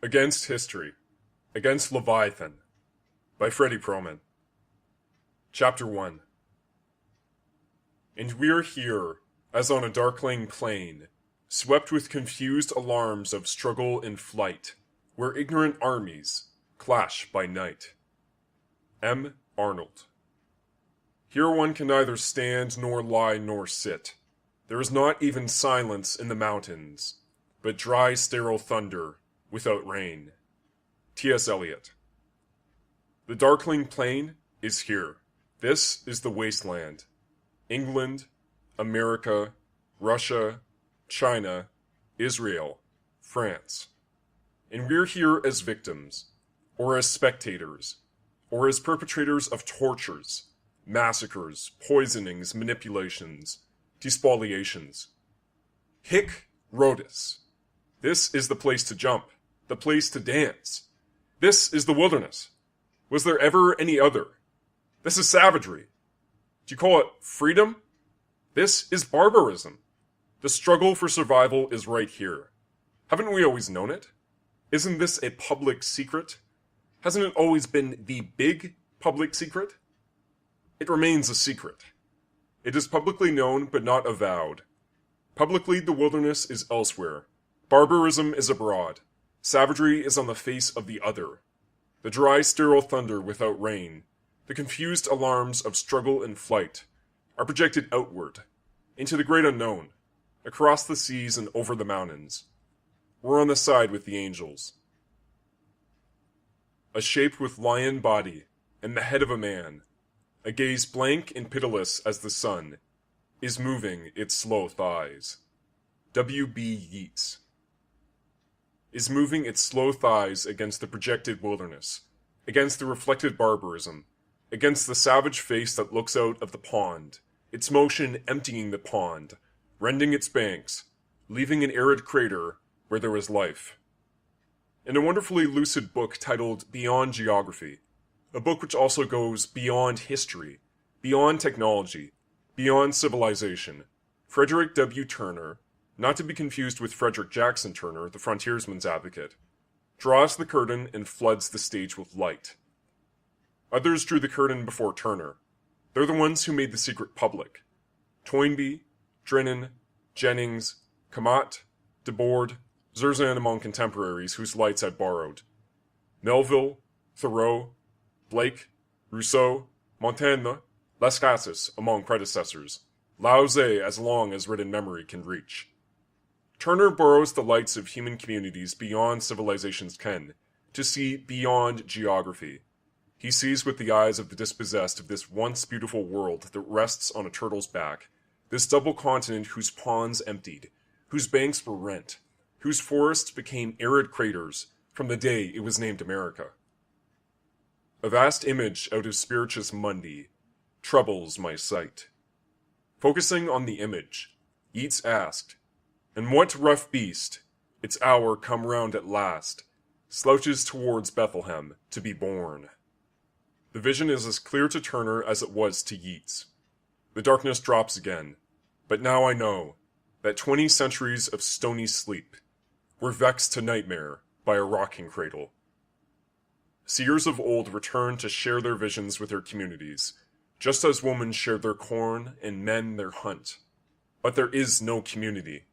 Against History, Against Leviathan, by Fredy Perlman. Chapter 1. And we're here, as on a darkling plain, swept with confused alarms of struggle and flight, where ignorant armies clash by night. M. Arnold. Here one can neither stand nor lie nor sit. There is not even silence in the mountains, but dry sterile thunder without rain. T.S. Eliot. The darkling plain is here. This is the wasteland. England, America, Russia, China, Israel, France. And we're here as victims, or as spectators, or as perpetrators of tortures, massacres, poisonings, manipulations, despoliations. Hic Rhodus. This is the place to jump, the place to dance. This is the wilderness. Was there ever any other? This is savagery. Do you call it freedom? This is barbarism. The struggle for survival is right here. Haven't we always known it? Isn't this a public secret? Hasn't it always been the big public secret? It remains a secret. It is publicly known but not avowed. Publicly, the wilderness is elsewhere. Barbarism is abroad. Savagery is on the face of the other. The dry, sterile thunder without rain, the confused alarms of struggle and flight, are projected outward, into the great unknown, across the seas and over the mountains. We're on the side with the angels. A shape with lion body, and the head of a man, a gaze blank and pitiless as the sun, is moving its slow thighs. W. B. Yeats. Is moving its slow thighs against the projected wilderness, against the reflected barbarism, against the savage face that looks out of the pond, its motion emptying the pond, rending its banks, leaving an arid crater where there was life. In a wonderfully lucid book titled Beyond Geography, a book which also goes beyond history, beyond technology, beyond civilization, Frederick W. Turner, not to be confused with Frederick Jackson Turner, the frontiersman's advocate, draws the curtain and floods the stage with light. Others drew the curtain before Turner. They're the ones who made the secret public. Toynbee, Drennan, Jennings, Kamat, Debord, Zerzan among contemporaries whose lights I'd borrowed. Melville, Thoreau, Blake, Rousseau, Montaigne, Las Casas among predecessors. Lao Tse as long as written memory can reach. Turner borrows the lights of human communities beyond civilization's ken, to see beyond geography. He sees with the eyes of the dispossessed of this once beautiful world that rests on a turtle's back, this double continent whose ponds emptied, whose banks were rent, whose forests became arid craters from the day it was named America. A vast image out of Spiritus Mundi troubles my sight. Focusing on the image, Yeats asked, "And what rough beast, its hour come round at last, slouches towards Bethlehem to be born?" The vision is as clear to Turner as it was to Yeats. The darkness drops again, but now I know that 20 centuries of stony sleep were vexed to nightmare by a rocking cradle. Seers of old returned to share their visions with their communities, just as women shared their corn and men their hunt. But there is no community.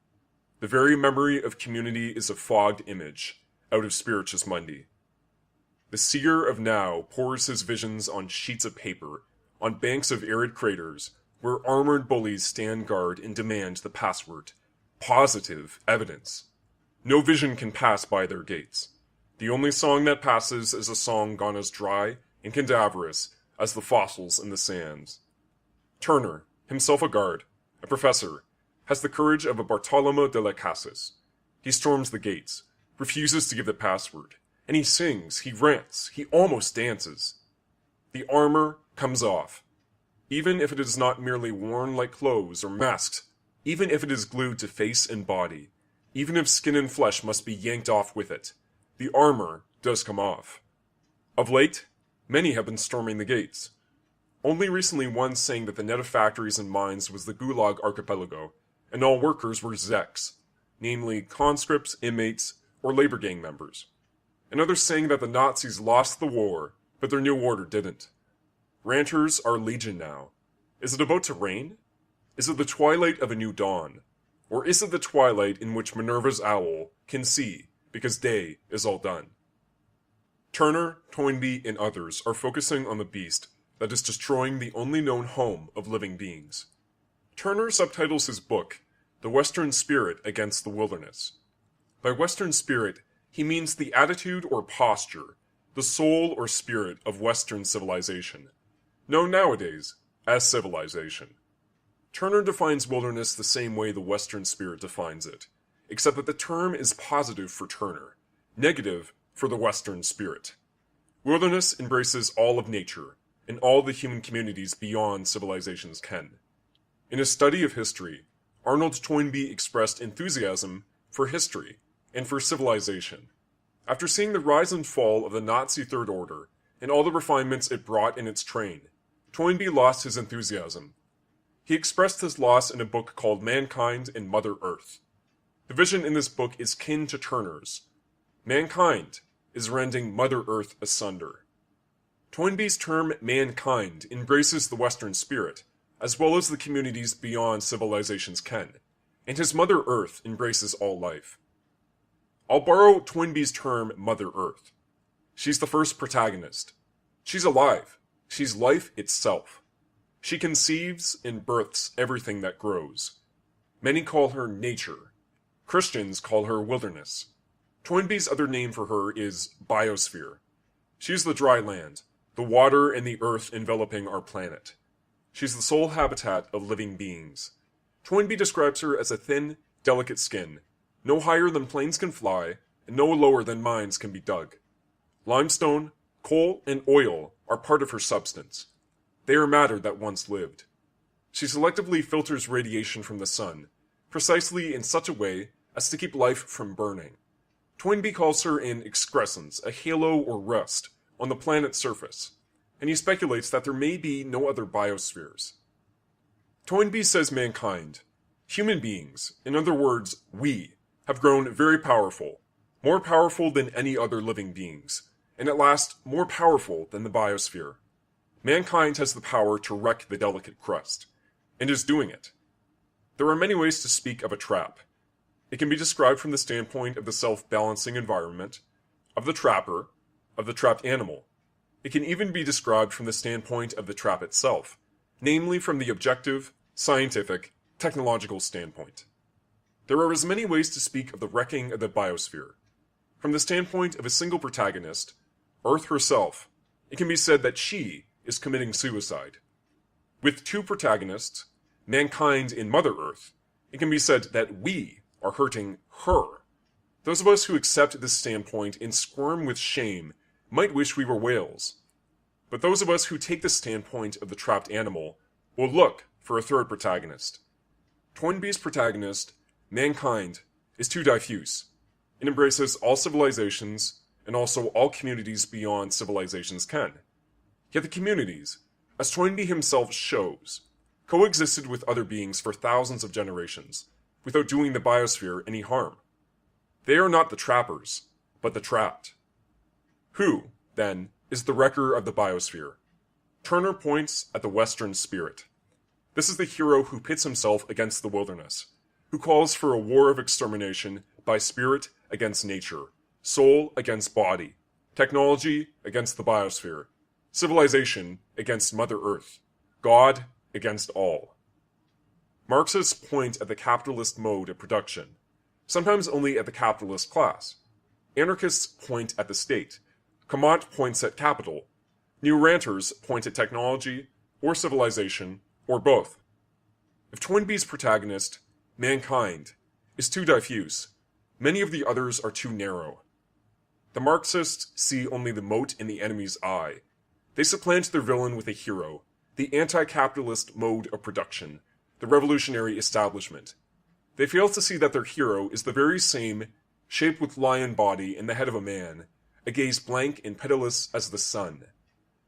The very memory of community is a fogged image, out of Spiritus Mundi. The seer of now pours his visions on sheets of paper, on banks of arid craters, where armored bullies stand guard and demand the password, positive evidence. No vision can pass by their gates. The only song that passes is a song gone as dry and cadaverous as the fossils in the sands. Turner, himself a guard, a professor, has the courage of a Bartolomeo de las Casas. He storms the gates, refuses to give the password, and he sings, he rants, he almost dances. The armor comes off, even if it is not merely worn like clothes or masked, even if it is glued to face and body, even if skin and flesh must be yanked off with it, the armor does come off. Of late, many have been storming the gates. Only recently one saying that the net of factories and mines was the Gulag archipelago, and all workers were Zeks, namely conscripts, inmates, or labor gang members. and others saying that the Nazis lost the war, but their new order didn't. Ranters are legion now. Is it about to rain? Is it the twilight of a new dawn? Or is it the twilight in which Minerva's owl can see, because day is all done? Turner, Toynbee, and others are focusing on the beast that is destroying the only known home of living beings. Turner subtitles his book, The Western Spirit Against the Wilderness. By Western spirit, he means the attitude or posture, the soul or spirit of Western civilization, known nowadays as civilization. Turner defines wilderness the same way the Western spirit defines it, except that the term is positive for Turner, negative for the Western spirit. Wilderness embraces all of nature, and all the human communities beyond civilization's ken. In his study of history, Arnold Toynbee expressed enthusiasm for history and for civilization. After seeing the rise and fall of the Nazi Third Order and all the refinements it brought in its train, Toynbee lost his enthusiasm. He expressed his loss in a book called Mankind and Mother Earth. The vision in this book is kin to Turner's. Mankind is rending Mother Earth asunder. Toynbee's term mankind embraces the Western spirit, as well as the communities beyond civilization's ken, and his Mother Earth embraces all life. I'll borrow Toynbee's term Mother Earth. She's the first protagonist. She's alive. She's life itself. She conceives and births everything that grows. Many call her nature. Christians call her wilderness. Toynbee's other name for her is biosphere. She's the dry land, the water and the earth enveloping our planet. She's the sole habitat of living beings. Toynbee describes her as a thin, delicate skin, no higher than planes can fly, and no lower than mines can be dug. Limestone, coal, and oil are part of her substance. They are matter that once lived. She selectively filters radiation from the sun, precisely in such a way as to keep life from burning. Toynbee calls her an excrescence, a halo or rust, on the planet's surface, and he speculates that there may be no other biospheres. Toynbee says mankind, human beings, in other words, we, have grown very powerful, more powerful than any other living beings, and at last more powerful than the biosphere. Mankind has the power to wreck the delicate crust, and is doing it. There are many ways to speak of a trap. It can be described from the standpoint of the self-balancing environment, of the trapper, of the trapped animal. It can even be described from the standpoint of the trap itself, namely from the objective, scientific, technological standpoint. There are as many ways to speak of the wrecking of the biosphere. From the standpoint of a single protagonist, Earth herself, it can be said that she is committing suicide. With two protagonists, mankind and Mother Earth, it can be said that we are hurting her. Those of us who accept this standpoint and squirm with shame might wish we were whales. But those of us who take the standpoint of the trapped animal will look for a third protagonist. Toynbee's protagonist, mankind, is too diffuse. It embraces all civilizations and also all communities beyond civilization's ken. Yet the communities, as Toynbee himself shows, coexisted with other beings for thousands of generations, without doing the biosphere any harm. They are not the trappers, but the trapped. Who, then, is the wrecker of the biosphere? Turner points at the Western spirit. This is the hero who pits himself against the wilderness, who calls for a war of extermination by spirit against nature, soul against body, technology against the biosphere, civilization against Mother Earth, God against all. Marxists point at the capitalist mode of production, sometimes only at the capitalist class. Anarchists point at the state. Comont points at capital. New ranters point at technology, or civilization, or both. If Toynbee's protagonist, mankind, is too diffuse, many of the others are too narrow. The Marxists see only the mote in the enemy's eye. They supplant their villain with a hero, the anti-capitalist mode of production, the revolutionary establishment. They fail to see that their hero is the very same, shaped with lion body and the head of a man, a gaze blank and pitiless as the sun.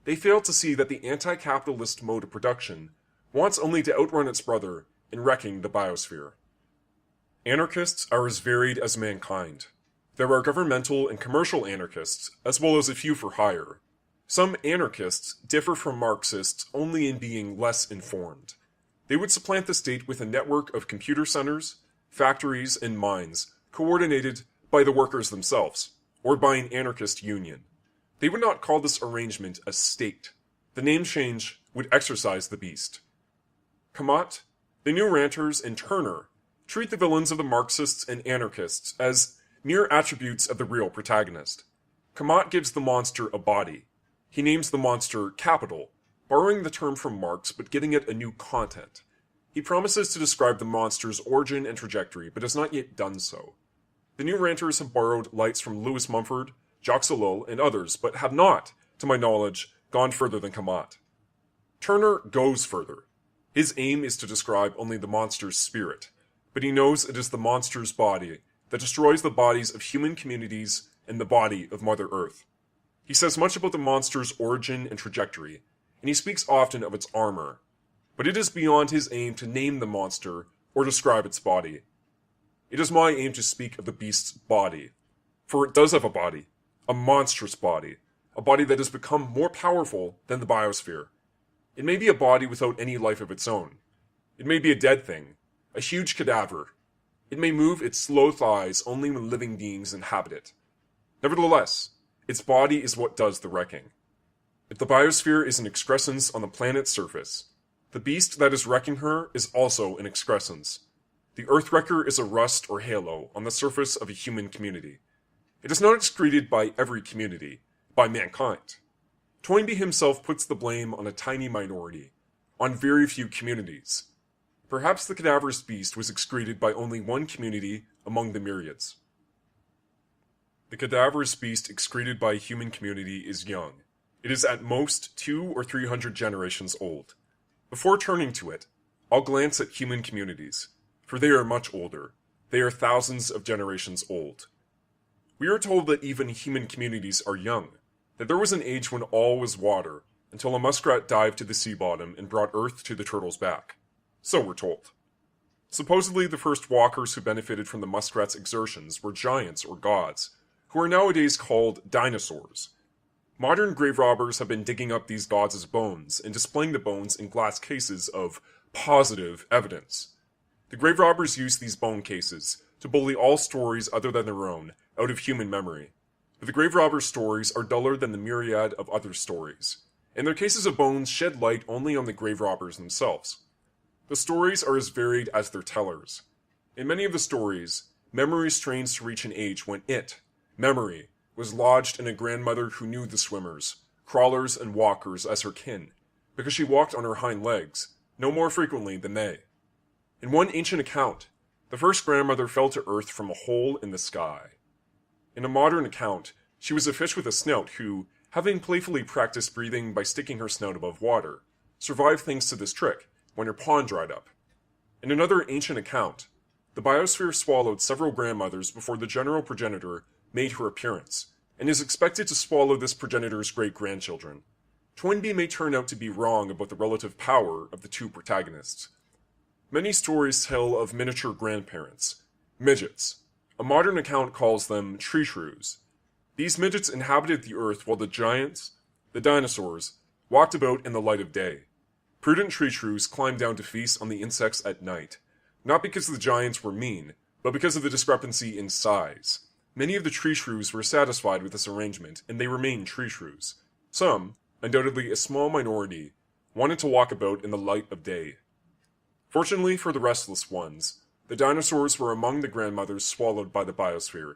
They fail to see that the anti-capitalist mode of production wants only to outrun its brother in wrecking the biosphere. Anarchists are as varied as mankind. There are governmental and commercial anarchists, as well as a few for hire. Some anarchists differ from Marxists only in being less informed. They would supplant the state with a network of computer centers, factories, and mines coordinated by the workers themselves, or by an anarchist union. They would not call this arrangement a state. The name change would exorcise the beast. Kamat, the New Ranters, and Turner treat the villains of the Marxists and anarchists as mere attributes of the real protagonist. Kamat gives the monster a body. He names the monster Capital, borrowing the term from Marx but giving it a new content. He promises to describe the monster's origin and trajectory, but has not yet done so. The New Ranters have borrowed lights from Lewis Mumford, Jacques Ellul, and others, but have not, to my knowledge, gone further than Kamat. Turner goes further. His aim is to describe only the monster's spirit, but he knows it is the monster's body that destroys the bodies of human communities and the body of Mother Earth. He says much about the monster's origin and trajectory, and he speaks often of its armor, but it is beyond his aim to name the monster or describe its body. It is my aim to speak of the beast's body, for it does have a body, a monstrous body, a body that has become more powerful than the biosphere. It may be a body without any life of its own. It may be a dead thing, a huge cadaver. It may move its slow thighs only when living beings inhabit it. Nevertheless, its body is what does the wrecking. If the biosphere is an excrescence on the planet's surface, the beast that is wrecking her is also an excrescence. The Earthwrecker is a rust or halo on the surface of a human community. It is not excreted by every community, by mankind. Toynbee himself puts the blame on a tiny minority, on very few communities. Perhaps the cadaverous beast was excreted by only one community among the myriads. The cadaverous beast excreted by a human community is young. It is at most 200 or 300 generations old. Before turning to it, I'll glance at human communities, for they are much older. They are thousands of generations old. We are told that even human communities are young, that there was an age when all was water, until a muskrat dived to the sea bottom and brought earth to the turtle's back. So we're told. Supposedly the first walkers who benefited from the muskrat's exertions were giants or gods, who are nowadays called dinosaurs. Modern grave robbers have been digging up these gods' bones and displaying the bones in glass cases of positive evidence. The grave robbers use these bone cases to bully all stories other than their own out of human memory. But the grave robbers' stories are duller than the myriad of other stories, and their cases of bones shed light only on the grave robbers themselves. The stories are as varied as their tellers. In many of the stories, memory strains to reach an age when memory, was lodged in a grandmother who knew the swimmers, crawlers, and walkers as her kin, because she walked on her hind legs, no more frequently than they. In one ancient account, the first grandmother fell to earth from a hole in the sky. In a modern account, she was a fish with a snout who, having playfully practiced breathing by sticking her snout above water, survived thanks to this trick when her pond dried up. In another ancient account, the biosphere swallowed several grandmothers before the general progenitor made her appearance, and is expected to swallow this progenitor's great-grandchildren. Toynbee may turn out to be wrong about the relative power of the two protagonists. Many stories tell of miniature grandparents, midgets. A modern account calls them tree shrews. These midgets inhabited the earth while the giants, the dinosaurs, walked about in the light of day. Prudent tree shrews climbed down to feast on the insects at night, not because the giants were mean, but because of the discrepancy in size. Many of the tree shrews were satisfied with this arrangement, and they remained tree shrews. Some, undoubtedly a small minority, wanted to walk about in the light of day. Fortunately for the restless ones, the dinosaurs were among the grandmothers swallowed by the biosphere.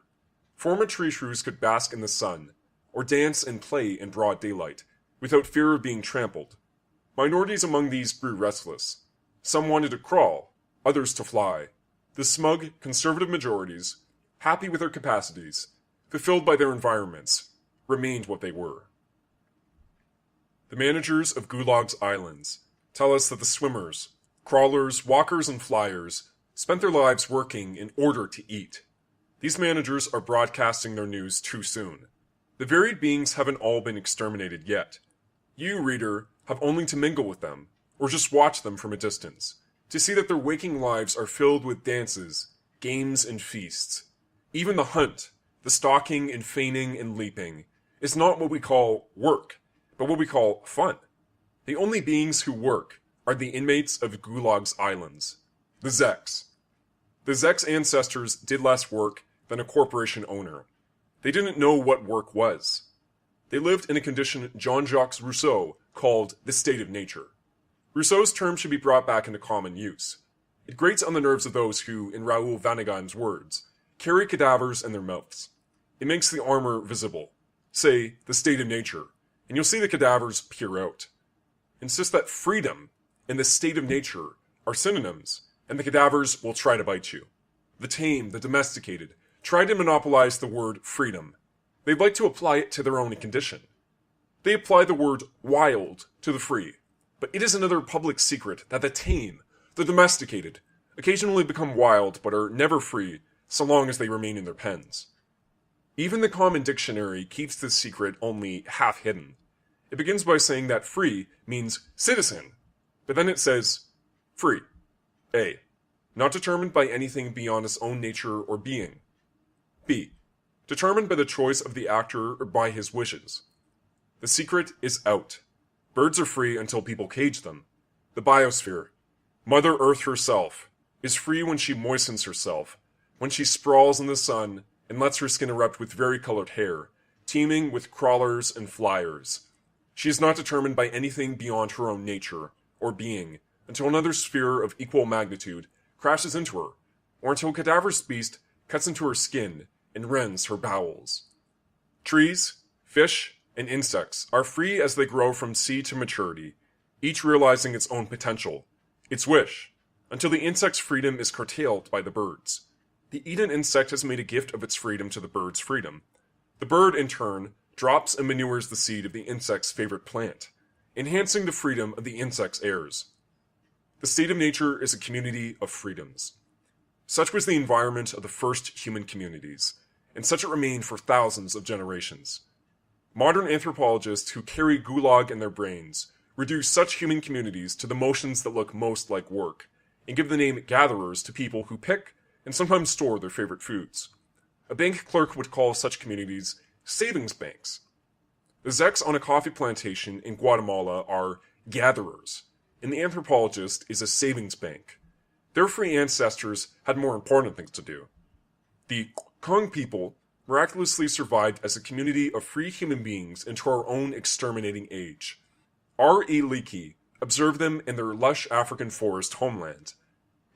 Former tree shrews could bask in the sun, or dance and play in broad daylight, without fear of being trampled. Minorities among these grew restless. Some wanted to crawl, others to fly. The smug, conservative majorities, happy with their capacities, fulfilled by their environments, remained what they were. The managers of Gulag's islands tell us that the swimmers, crawlers, walkers, and flyers spent their lives working in order to eat. These managers are broadcasting their news too soon. The varied beings haven't all been exterminated yet. You, reader, have only to mingle with them, or just watch them from a distance, to see that their waking lives are filled with dances, games, and feasts. Even the hunt, the stalking and feigning and leaping, is not what we call work, but what we call fun. The only beings who work are the inmates of Gulag's islands, the Zeks. The Zeks' ancestors did less work than a corporation owner. They didn't know what work was. They lived in a condition Jean-Jacques Rousseau called the state of nature. Rousseau's term should be brought back into common use. It grates on the nerves of those who, in Raoul Vanegame's words, carry cadavers in their mouths. It makes the armor visible. Say, the state of nature, and you'll see the cadavers peer out. Insist that freedom and the state of nature are synonyms, and the cadavers will try to bite you. The tame, the domesticated, try to monopolize the word freedom. They'd like to apply it to their own condition. They apply the word wild to the free, but it is another public secret that the tame, the domesticated, occasionally become wild but are never free so long as they remain in their pens. Even the common dictionary keeps this secret only half hidden. It begins by saying that free means citizen, but then it says free. A. Not determined by anything beyond its own nature or being. B. Determined by the choice of the actor or by his wishes. The secret is out. Birds are free until people cage them. The biosphere, Mother Earth herself, is free when she moistens herself, when she sprawls in the sun and lets her skin erupt with varicolored hair, teeming with crawlers and flyers. She is not determined by anything beyond her own nature or being until another sphere of equal magnitude crashes into her, or until a cadaverous beast cuts into her skin and rends her bowels. Trees, fish, and insects are free as they grow from seed to maturity, each realizing its own potential, its wish, until the insect's freedom is curtailed by the birds. The eaten insect has made a gift of its freedom to the bird's freedom. The bird, in turn, drops and manures the seed of the insect's favorite plant, enhancing the freedom of the insect's heirs. The state of nature is a community of freedoms. Such was the environment of the first human communities, and such it remained for thousands of generations. Modern anthropologists who carry gulag in their brains reduce such human communities to the motions that look most like work, and give the name gatherers to people who pick and sometimes store their favorite foods. A bank clerk would call such communities savings banks. The Zeks on a coffee plantation in Guatemala are gatherers, and the anthropologist is a savings bank. Their free ancestors had more important things to do. The Kong people miraculously survived as a community of free human beings into our own exterminating age. R.A. Leakey observed them in their lush African forest homeland.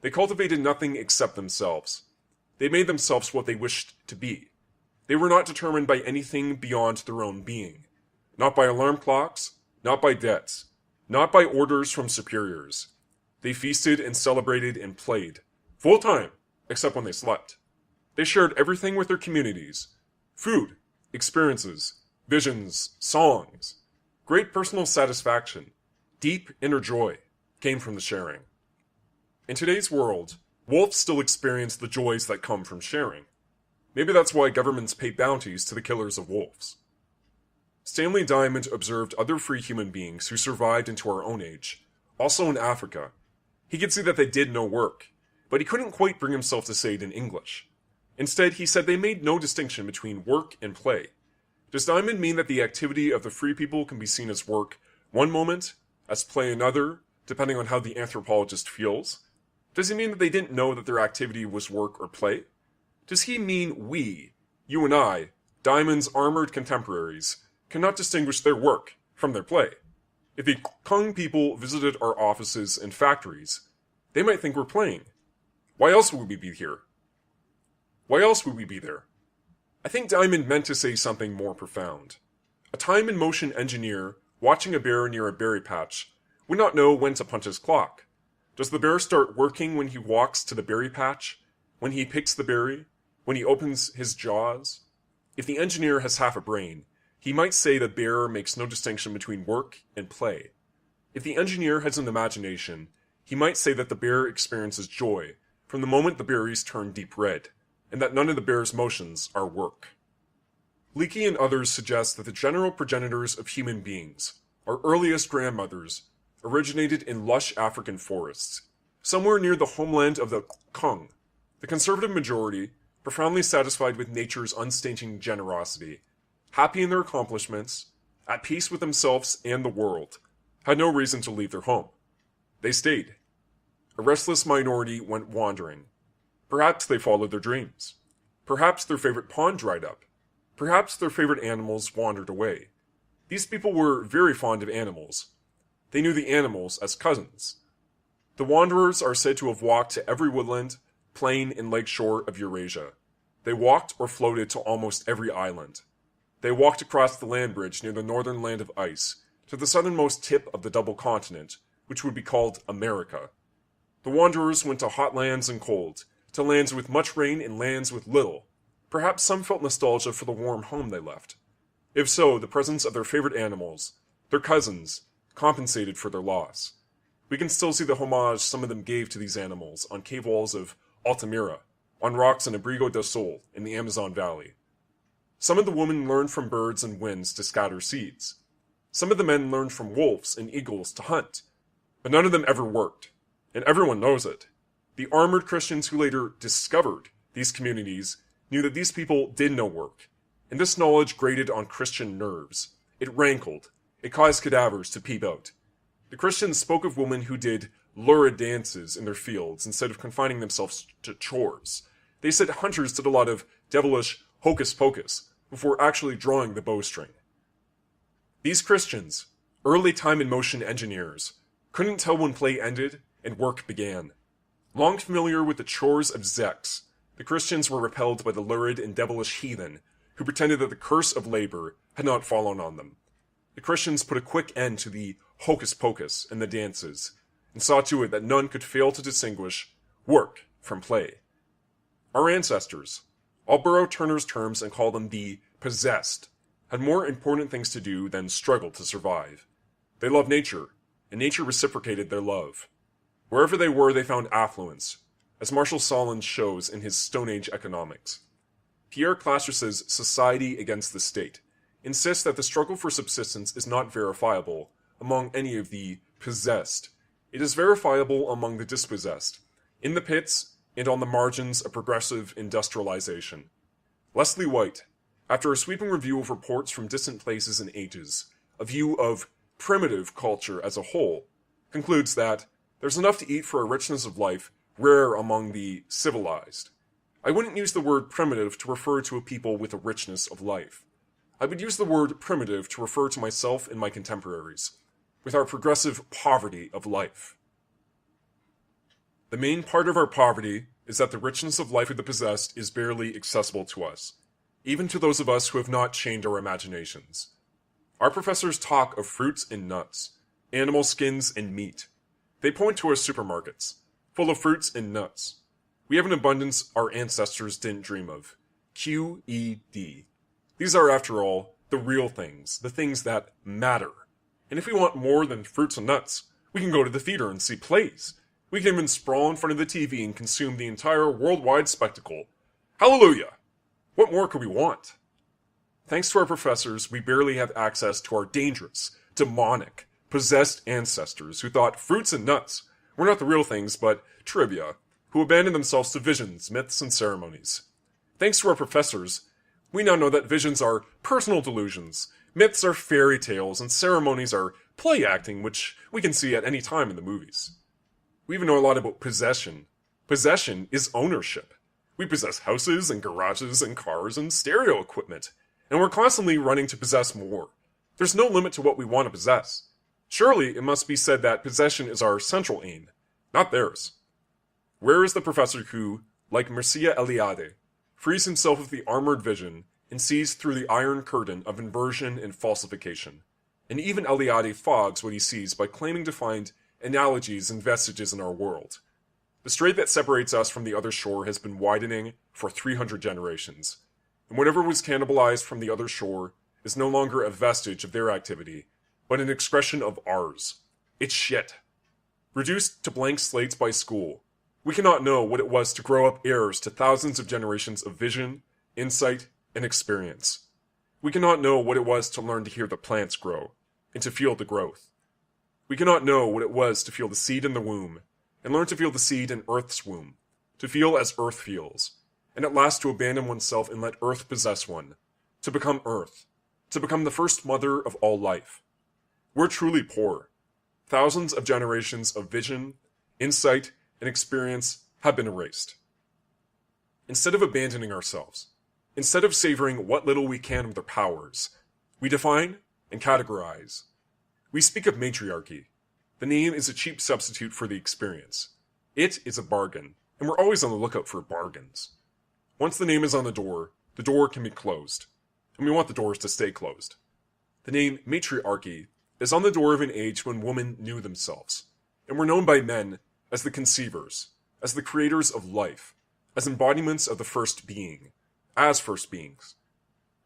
They cultivated nothing except themselves. They made themselves what they wished to be. They were not determined by anything beyond their own being. Not by alarm clocks, not by debts, not by orders from superiors. They feasted and celebrated and played, full time, except when they slept. They shared everything with their communities. Food, experiences, visions, songs. Great personal satisfaction, deep inner joy, came from the sharing. In today's world, wolves still experience the joys that come from sharing. Maybe that's why governments pay bounties to the killers of wolves. Stanley Diamond observed other free human beings who survived into our own age, also in Africa. He could see that they did no work, but he couldn't quite bring himself to say it in English. Instead, he said they made no distinction between work and play. Does Diamond mean that the activity of the free people can be seen as work one moment, as play another, depending on how the anthropologist feels? Does he mean that they didn't know that their activity was work or play? Does he mean we, you and I, Diamond's armored contemporaries, cannot distinguish their work from their play? If the Kung people visited our offices and factories, they might think we're playing. Why else would we be here? Why else would we be there? I think Diamond meant to say something more profound. A time and motion engineer watching a bear near a berry patch would not know when to punch his clock. Does the bear start working when he walks to the berry patch? When he picks the berry? When he opens his jaws? If the engineer has half a brain, he might say the bear makes no distinction between work and play. If the engineer has an imagination, he might say that the bear experiences joy from the moment the berries turn deep red, and that none of the bear's motions are work. Leakey and others suggest that the general progenitors of human beings, our earliest grandmothers, originated in lush African forests, somewhere near the homeland of the Kung. The conservative majority, profoundly satisfied with nature's unstinting generosity, happy in their accomplishments, at peace with themselves and the world, had no reason to leave their home. They stayed. A restless minority went wandering. Perhaps they followed their dreams. Perhaps their favorite pond dried up. Perhaps their favorite animals wandered away. These people were very fond of animals. They knew the animals as cousins. The wanderers are said to have walked to every woodland, plain, and lake shore of Eurasia. They walked or floated to almost every island. They walked across the land bridge near the northern land of ice to the southernmost tip of the double continent, which would be called America. The wanderers went to hot lands and cold, to lands with much rain and lands with little. Perhaps some felt nostalgia for the warm home they left. If so, the presence of their favorite animals, their cousins, compensated for their loss. We can still see the homage some of them gave to these animals on cave walls of Altamira, on rocks in Abrigo do Sol in the Amazon Valley. Some of the women learned from birds and winds to scatter seeds. Some of the men learned from wolves and eagles to hunt. But none of them ever worked, and everyone knows it. The armored Christians who later discovered these communities knew that these people did no work, and this knowledge grated on Christian nerves. It rankled. It caused cadavers to peep out. The Christians spoke of women who did lurid dances in their fields instead of confining themselves to chores. They said hunters did a lot of devilish hocus-pocus before actually drawing the bowstring. These Christians, early time-in-motion engineers, couldn't tell when play ended and work began. Long familiar with the chores of Zex, the Christians were repelled by the lurid and devilish heathen who pretended that the curse of labor had not fallen on them. The Christians put a quick end to the hocus-pocus and the dances, and saw to it that none could fail to distinguish work from play. Our ancestors, I'll borrow Turner's terms and call them the possessed, had more important things to do than struggle to survive. They loved nature, and nature reciprocated their love. Wherever they were, they found affluence, as Marshall Solon shows in his Stone Age Economics. Pierre Clastres' Society Against the State insists that the struggle for subsistence is not verifiable among any of the possessed. It is verifiable among the dispossessed, in the pits and on the margins of progressive industrialization. Leslie White, after a sweeping review of reports from distant places and ages, a view of primitive culture as a whole, concludes that there's enough to eat for a richness of life rare among the civilized. I wouldn't use the word primitive to refer to a people with a richness of life. I would use the word primitive to refer to myself and my contemporaries, with our progressive poverty of life. The main part of our poverty is that the richness of life of the possessed is barely accessible to us, even to those of us who have not chained our imaginations. Our professors talk of fruits and nuts, animal skins and meat. They point to our supermarkets, full of fruits and nuts. We have an abundance our ancestors didn't dream of. QED. These are, after all, the real things, the things that matter. And if we want more than fruits and nuts, we can go to the theater and see plays. We can even sprawl in front of the TV and consume the entire worldwide spectacle. Hallelujah! What more could we want? Thanks to our professors, we barely have access to our dangerous, demonic, possessed ancestors who thought fruits and nuts were not the real things but trivia, who abandoned themselves to visions, myths, and ceremonies. Thanks to our professors, we now know that visions are personal delusions, myths are fairy tales, and ceremonies are play acting, which we can see at any time in the movies. We even know a lot about possession. Possession is ownership. We possess houses and garages and cars and stereo equipment, and we're constantly running to possess more. There's no limit to what we want to possess. Surely it must be said that possession is our central aim, not theirs. Where is the professor who, like Mircea Eliade, frees himself of the armored vision and sees through the iron curtain of inversion and falsification? And even Eliade fogs what he sees by claiming to find analogies and vestiges in our world. The strait that separates us from the other shore has been widening for 300 generations, and whatever was cannibalized from the other shore is no longer a vestige of their activity, but an expression of ours. It's shit. Reduced to blank slates by school, we cannot know what it was to grow up heirs to thousands of generations of vision, insight, and experience. We cannot know what it was to learn to hear the plants grow, and to feel the growth. We cannot know what it was to feel the seed in the womb, and learn to feel the seed in Earth's womb, to feel as Earth feels, and at last to abandon oneself and let Earth possess one, to become Earth, to become the first mother of all life. We're truly poor. Thousands of generations of vision, insight, and experience have been erased. Instead of abandoning ourselves, instead of savoring what little we can of their powers, we define and categorize. We speak of matriarchy. The name is a cheap substitute for the experience. It is a bargain, and we're always on the lookout for bargains. Once the name is on the door can be closed, and we want the doors to stay closed. The name matriarchy is on the door of an age when women knew themselves, and were known by men as the conceivers, as the creators of life, as embodiments of the first being, as first beings.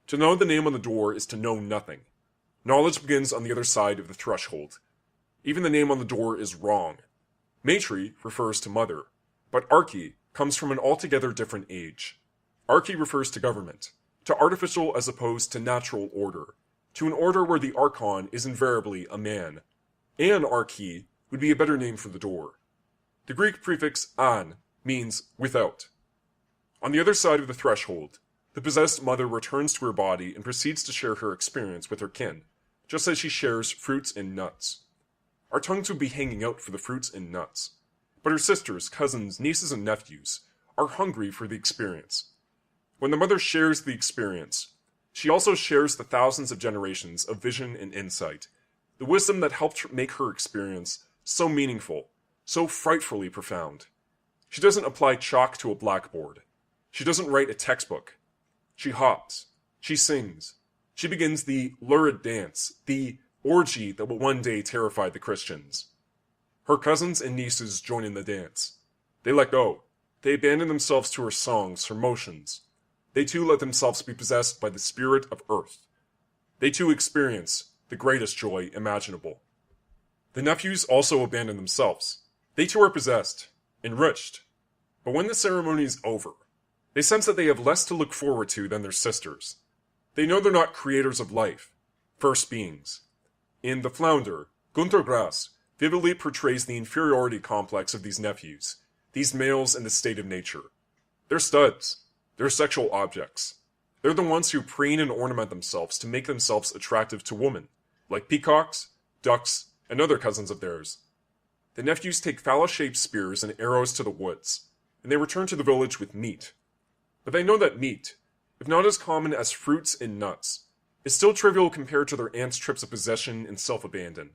To know the name on the door is to know nothing. Knowledge begins on the other side of the threshold. Even the name on the door is wrong. Matri refers to mother, but archy comes from an altogether different age. Archy refers to government, to artificial as opposed to natural order, to an order where the archon is invariably a man. Anarchy would be a better name for the door. The Greek prefix an means without. On the other side of the threshold, the possessed mother returns to her body and proceeds to share her experience with her kin, just as she shares fruits and nuts. Our tongues would be hanging out for the fruits and nuts, but her sisters, cousins, nieces, and nephews are hungry for the experience. When the mother shares the experience, she also shares the thousands of generations of vision and insight, the wisdom that helped make her experience so meaningful, so frightfully profound. She doesn't apply chalk to a blackboard. She doesn't write a textbook. She hops. She sings. She begins the lurid dance, the orgy that will one day terrify the Christians. Her cousins and nieces join in the dance. They let go. They abandon themselves to her songs, her motions. They too let themselves be possessed by the spirit of earth. They too experience the greatest joy imaginable. The nephews also abandon themselves. They too are possessed, enriched. But when the ceremony is over, they sense that they have less to look forward to than their sisters. They know they're not creators of life, first beings. In The Flounder, Günter Grass vividly portrays the inferiority complex of these nephews, these males in the state of nature. They're studs. They're sexual objects. They're the ones who preen and ornament themselves to make themselves attractive to women, like peacocks, ducks, and other cousins of theirs. The nephews take phallus-shaped spears and arrows to the woods, and they return to the village with meat. But they know that meat, if not as common as fruits and nuts, is still trivial compared to their aunt's trips of possession and self-abandon,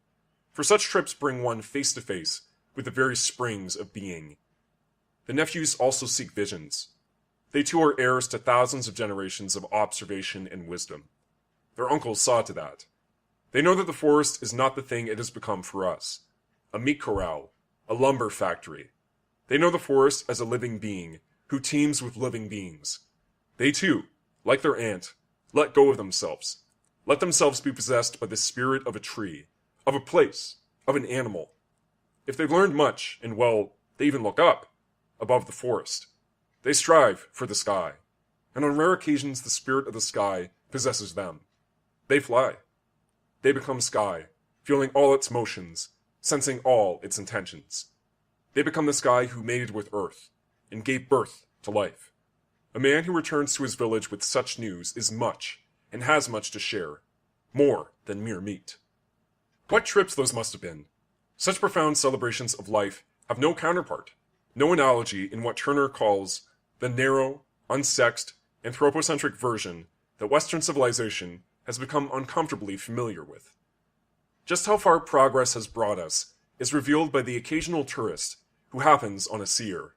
for such trips bring one face to face with the very springs of being. The nephews also seek visions. They too are heirs to thousands of generations of observation and wisdom. Their uncles saw to that. They know that the forest is not the thing it has become for us, a meat corral, a lumber factory. They know the forest as a living being who teems with living beings. They too, like their aunt, let go of themselves. Let themselves be possessed by the spirit of a tree, of a place, of an animal. If they've learned much, and well, they even look up, above the forest. They strive for the sky, and on rare occasions the spirit of the sky possesses them. They fly. They become sky, feeling all its motions, sensing all its intentions. They become the sky who mated with earth, and gave birth to life. A man who returns to his village with such news is much, and has much to share, more than mere meat. What trips those must have been! Such profound celebrations of life have no counterpart, no analogy in what Turner calls the narrow, unsexed, anthropocentric version that Western civilization has become uncomfortably familiar with. Just how far progress has brought us is revealed by the occasional tourist who happens on a seer.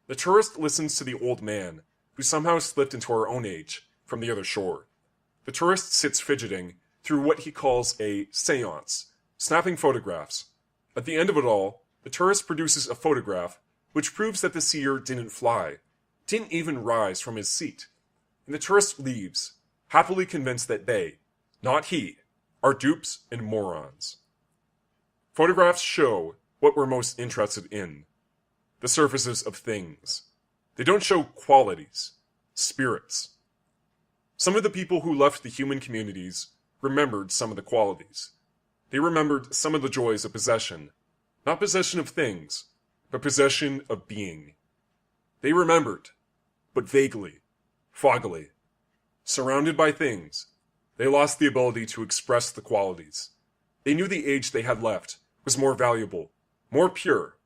The tourist listens to the old man, who somehow slipped into our own age, from the other shore. The tourist sits fidgeting through what he calls a séance, snapping photographs. At the end of it all, the tourist produces a photograph which proves that the seer didn't fly, didn't even rise from his seat. And the tourist leaves, happily convinced that they, not he, are dupes and morons. Photographs show what we're most interested in, the surfaces of things. They don't show qualities, spirits. Some of the people who left the human communities remembered some of the qualities. They remembered some of the joys of possession, not possession of things, but possession of being. They remembered, but vaguely, foggily. Surrounded by things, they lost the ability to express the qualities. They knew the age they had left was more valuable, more pure,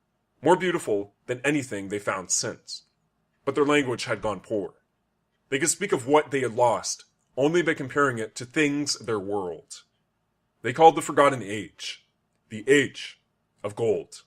more beautiful than anything they found since. But their language had gone poor. They could speak of what they had lost only by comparing it to things of their world. They called the Forgotten Age the Age of Gold.